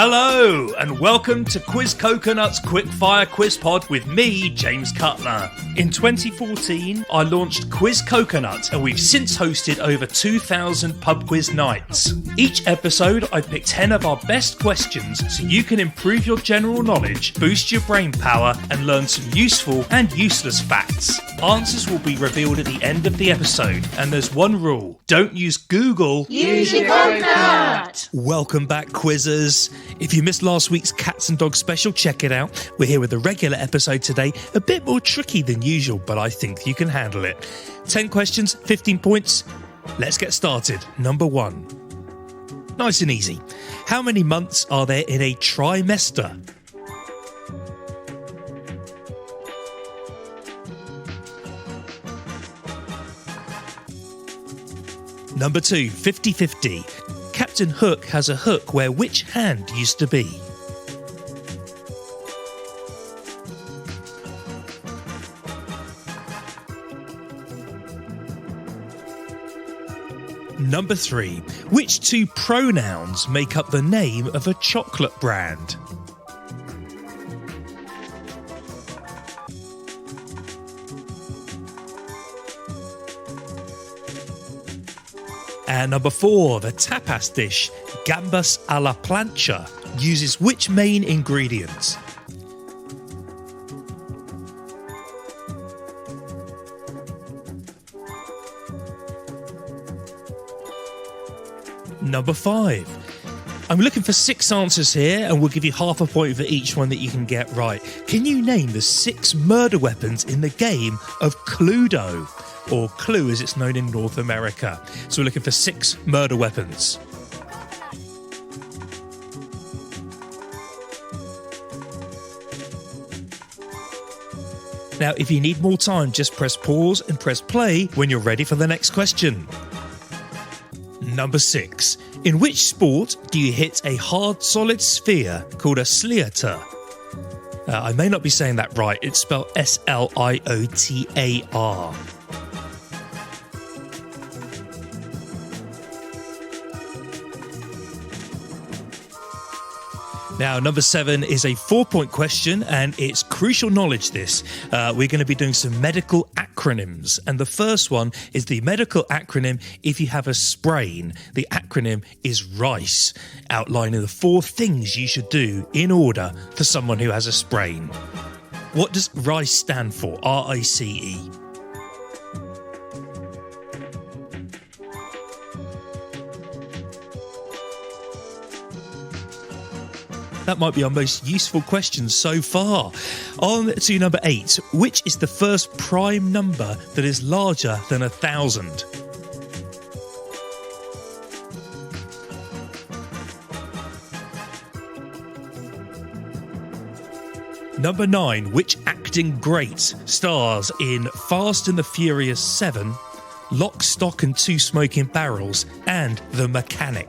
Hello, and welcome to Quiz Coconut's Quickfire Quiz Pod with me, James Cutler. In 2014, I launched Quiz Coconut, and we've since hosted over 2,000 pub quiz nights. Each episode, I pick 10 of our best questions so you can improve your general knowledge, boost your brain power, and learn some useful and useless facts. Answers will be revealed at the end of the episode, and there's one rule: don't use Google. Use your coconut! Welcome back, quizzers. If you missed last week's Cats and Dogs special, check it out. We're here with a regular episode today, a bit more tricky than usual, but I think you can handle it. 10 questions, 15 points. Let's get started. Number 1. Nice and easy. How many months are there in a trimester? Number 2, 50-50. Captain Hook has a hook where which hand used to be? Number 3. Which two pronouns make up the name of a chocolate brand? And number 4, the tapas dish, gambas a la plancha, uses which main ingredients? Number 5. I'm looking for 6 answers here, and we'll give you half a point for each one that you can get right. Can you name the 6 murder weapons in the game of Cluedo? Or Clue as it's known in North America. So we're looking for 6 murder weapons. Now, if you need more time, just press pause and press play when you're ready for the next question. Number 6. In which sport do you hit a hard solid sphere called a sliotar? I may not be saying that right. It's spelled S-L-I-O-T-A-R. Now, number 7 is a 4-point question, and it's crucial knowledge, this. We're going to be doing some medical acronyms. And the first one is the medical acronym if you have a sprain. The acronym is RICE, outlining the 4 things you should do in order for someone who has a sprain. What does RICE stand for? R-I-C-E. That might be our most useful question so far. On to number 8. Which is the first prime number that is larger than 1,000? Number 9. Which acting great stars in Fast and the Furious 7, Lock, Stock and Two Smoking Barrels, and The Mechanic?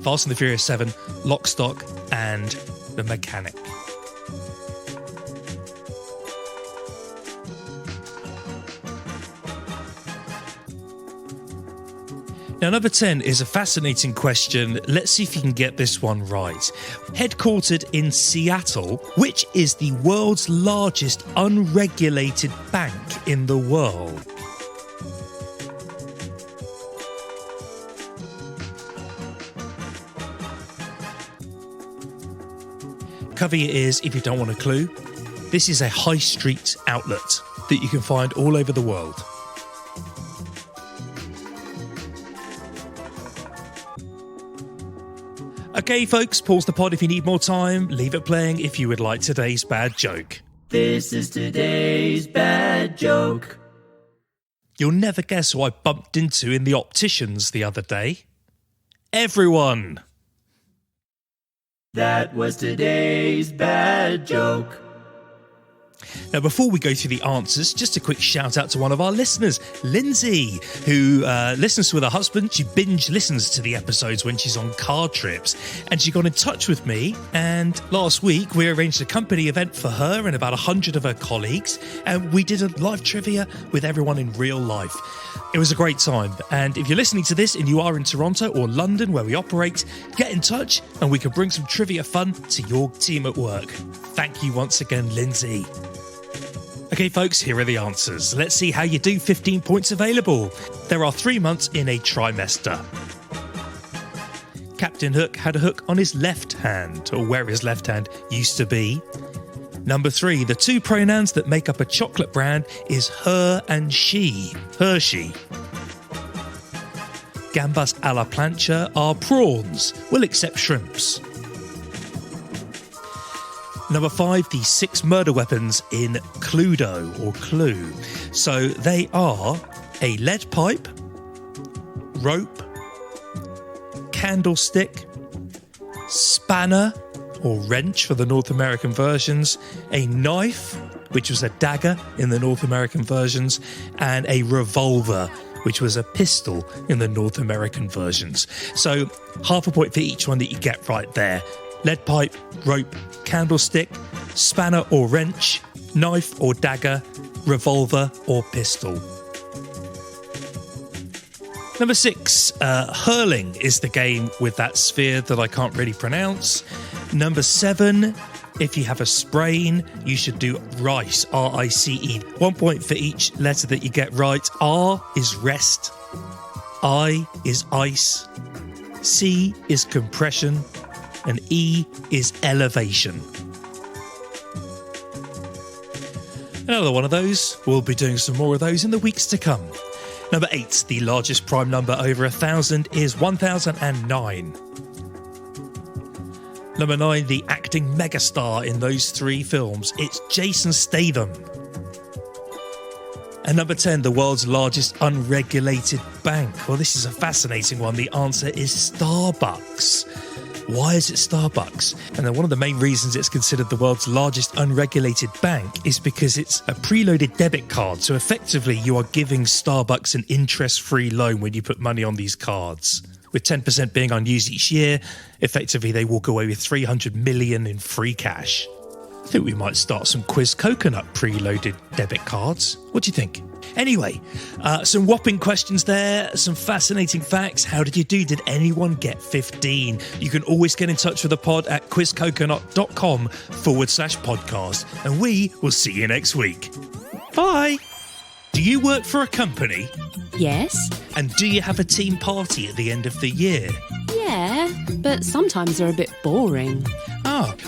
Fast and the Furious 7, Lock, Stock and The Mechanic. Now, number 10 is a fascinating question. Let's see if you can get this one right. Headquartered in Seattle, which is the world's largest unregulated bank in the world? Cover your ears if you don't want a clue. This is a high street outlet that you can find all over the world. Okay, folks, pause the pod if you need more time. Leave it playing if you would like today's bad joke. This is today's bad joke. You'll never guess who I bumped into in the opticians the other day. Everyone! That was today's bad joke. Now, before we go through the answers, just a quick shout out to one of our listeners, Lindsay, who listens with her husband. She binge listens to the episodes when she's on car trips, and she got in touch with me. And last week, we arranged a company event for her and about 100 of her colleagues, and we did a live trivia with everyone in real life. It was a great time, and if you're listening to this and you are in Toronto or London where we operate, get in touch and we can bring some trivia fun to your team at work. Thank you once again, Lindsay. Okay, folks, here are the answers. Let's see how you do. 15 points available. There are 3 months in a trimester. Captain Hook had a hook on his left hand, or where his left hand used to be. Number 3, the 2 pronouns that make up a chocolate brand is her and she, Hershey. Gambas a la plancha are prawns, we'll accept shrimps. Number 5, the 6 murder weapons in Cluedo, or Clue. So they are a lead pipe, rope, candlestick, spanner, or wrench for the North American versions, a knife, which was a dagger in the North American versions, and a revolver, which was a pistol in the North American versions. So half a point for each one that you get right there. Lead pipe, rope, candlestick, spanner or wrench, knife or dagger, revolver or pistol. Number 6, hurling is the game with that sphere that I can't really pronounce. Number 7, if you have a sprain, you should do rice, R-I-C-E. 1 point for each letter that you get right. R is rest, I is ice, C is compression, and E is elevation. Another one of those. We'll be doing some more of those in the weeks to come. Number 8, the largest prime number over 1,000 is 1,009. Number 9, the acting megastar in those 3 films, it's Jason Statham. And number 10, the world's largest unregulated bank. Well, this is a fascinating one. The answer is Starbucks. Why is it Starbucks? And then one of the main reasons it's considered the world's largest unregulated bank is because it's a preloaded debit card. So effectively, you are giving Starbucks an interest-free loan when you put money on these cards. With 10% being unused each year, effectively they walk away with $300 million in free cash. I think we might start some Quiz Coconut preloaded debit cards. What do you think? Anyway, some whopping questions there, some fascinating facts. How did you do? Did anyone get 15? You can always get in touch with the pod at quizcoconut.com/podcast, and we will see you next week. Bye! Do you work for a company? Yes. And do you have a team party at the end of the year? Yeah, but sometimes they're a bit boring.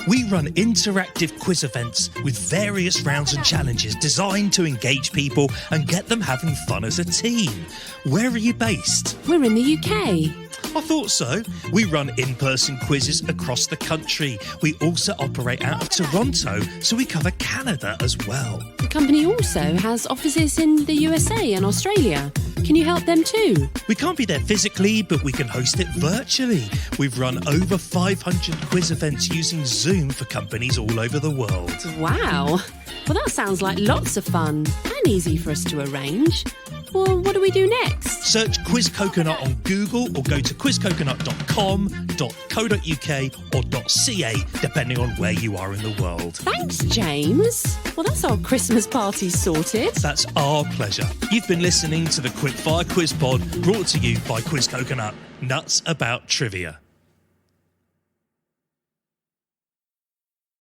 We run interactive quiz events with various rounds and challenges designed to engage people and get them having fun as a team. Where are you based? We're in the UK. I thought so. We run in-person quizzes across the country. We also operate out of Toronto, so we cover Canada as well. The company also has offices in the USA and Australia. Can you help them too? We can't be there physically, but we can host it virtually. We've run over 500 quiz events using Zoom for companies all over the world. Wow. Well, that sounds like lots of fun and easy for us to arrange. Well, what do we do next? Search Quiz Coconut on Google or go to quizcoconut.com.co.uk or .ca, depending on where you are in the world. Thanks, James. Well, that's our Christmas party sorted. That's our pleasure. You've been listening to the Quickfire Quiz Pod, brought to you by Quiz Coconut. Nuts about trivia.